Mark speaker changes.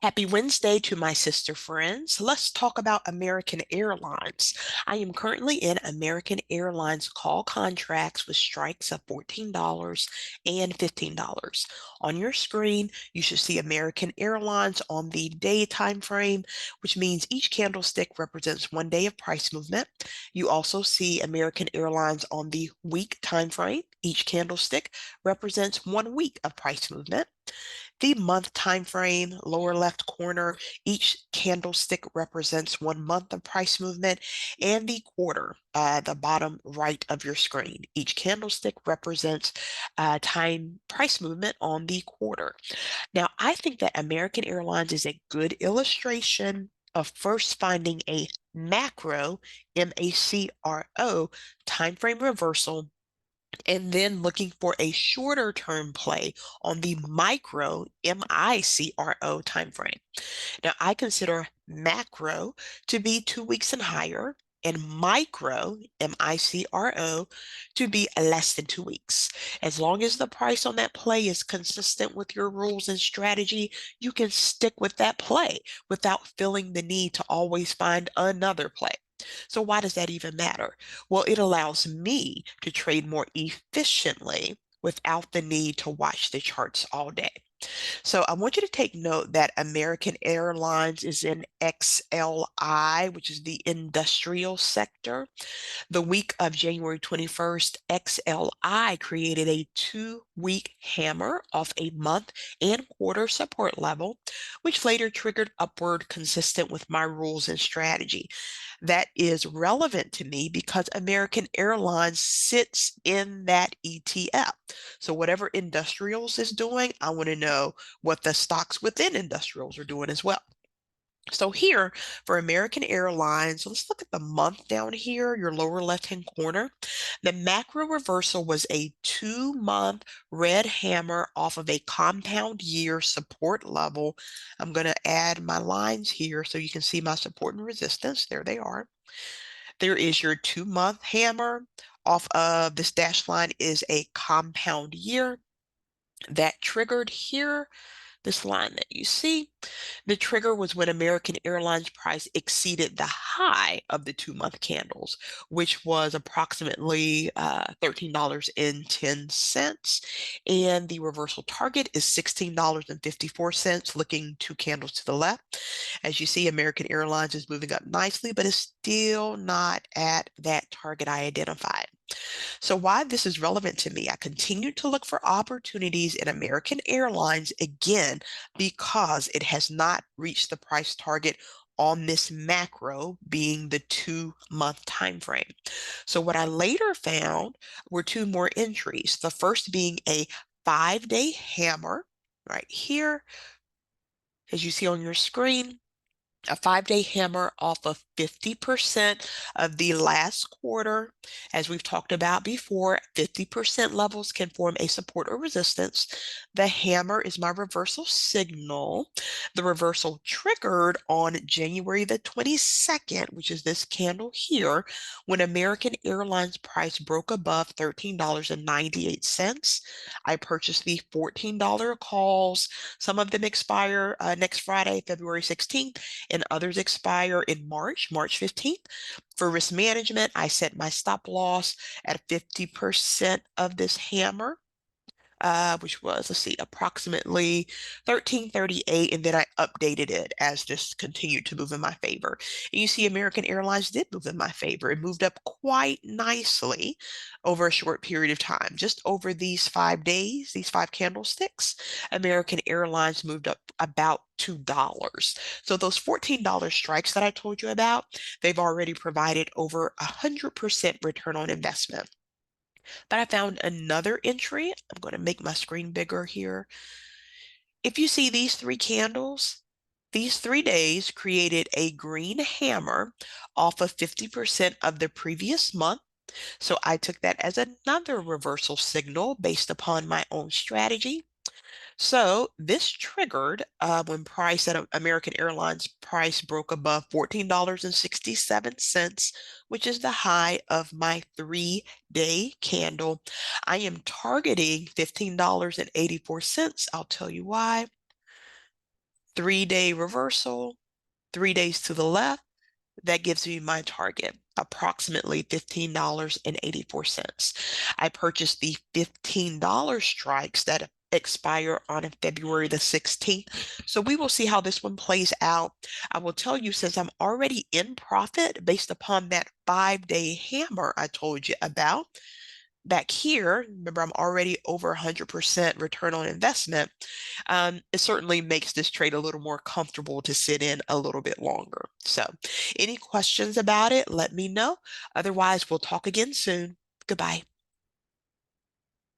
Speaker 1: Happy Wednesday to my sister friends. Let's talk about American Airlines. I am currently in American Airlines call contracts with strikes of $14 and $15. On your screen, you should see American Airlines on the day time frame, which means each candlestick represents 1 day of price movement. You also see American Airlines on the week time frame. Each candlestick represents 1 week of price movement. The month time frame, lower left corner, each candlestick represents 1 month of price movement, and the quarter, the bottom right of your screen. Each candlestick represents time price movement on the quarter. Now, I think that American Airlines is a good illustration of first finding a macro, MACRO, time frame reversal and then looking for a shorter term play on the micro MICRO timeframe. Now, I consider macro to be 2 weeks and higher, and micro MICRO to be less than 2 weeks. As long as the price on that play is consistent with your rules and strategy, you can stick with that play without feeling the need to always find another play. So why does that even matter? Well, it allows me to trade more efficiently without the need to watch the charts all day. So I want you to take note that American Airlines is in XLI, which is the industrial sector. The week of January 21st, XLI created a 2 week hammer off a month and quarter support level, which later triggered upward consistent with my rules and strategy. That is relevant to me because American Airlines sits in that ETF. So whatever industrials is doing, I want to know what the stocks within industrials are doing as well. So here for American Airlines, let's look at the month down here, your lower left-hand corner. The macro reversal was a 2-month red hammer off of a compound year support level. I'm going to add my lines here so you can see my support and resistance. There they are. There is your 2-month hammer off of this dashed line is a compound year that triggered here. This line that you see, the trigger was when American Airlines price exceeded the high of the 2-month candles, which was approximately $13.10. And the reversal target is $16.54, looking 2 candles to the left. As you see, American Airlines is moving up nicely, but is still not at that target I identified. So why this is relevant to me, I continue to look for opportunities in American Airlines again because it has not reached the price target on this macro being the 2-month time frame. So what I later found were 2 more entries. The first being a 5-day hammer right here, as you see on your screen, a 5-day hammer off of 50% of the last quarter. As we've talked about before, 50% levels can form a support or resistance. The hammer is my reversal signal. The reversal triggered on January the 22nd, which is this candle here, when American Airlines price broke above $13.98. I purchased the $14 calls. Some of them expire next Friday, February 16th, and others expire in March 15th. For risk management, I set my stop loss at 50% of this hammer, which was, let's see, approximately 1338, and then I updated it as this continued to move in my favor. And you see American Airlines did move in my favor. It moved up quite nicely over a short period of time. Just over these 5 days, these 5 candlesticks, American Airlines moved up about $2. So those $14 strikes that I told you about, they've already provided over 100% return on investment. But I found another entry. I'm going to make my screen bigger here. If you see these 3 candles, these 3 days created a green hammer off of 50% of the previous month. So I took that as another reversal signal based upon my own strategy. So this triggered when price at American Airlines price broke above $14.67, which is the high of my 3-day candle. I am targeting $15.84. I'll tell you why. 3-day reversal, 3 days to the left. That gives me my target, approximately $15.84. I purchased the $15 strikes that expire on February the 16th. So we will see how this one plays out. I will tell you, since I'm already in profit based upon that 5-day hammer I told you about, back here, remember I'm already over 100% return on investment. It certainly makes this trade a little more comfortable to sit in a little bit longer. So, any questions about it, let me know. Otherwise, we'll talk again soon. Goodbye.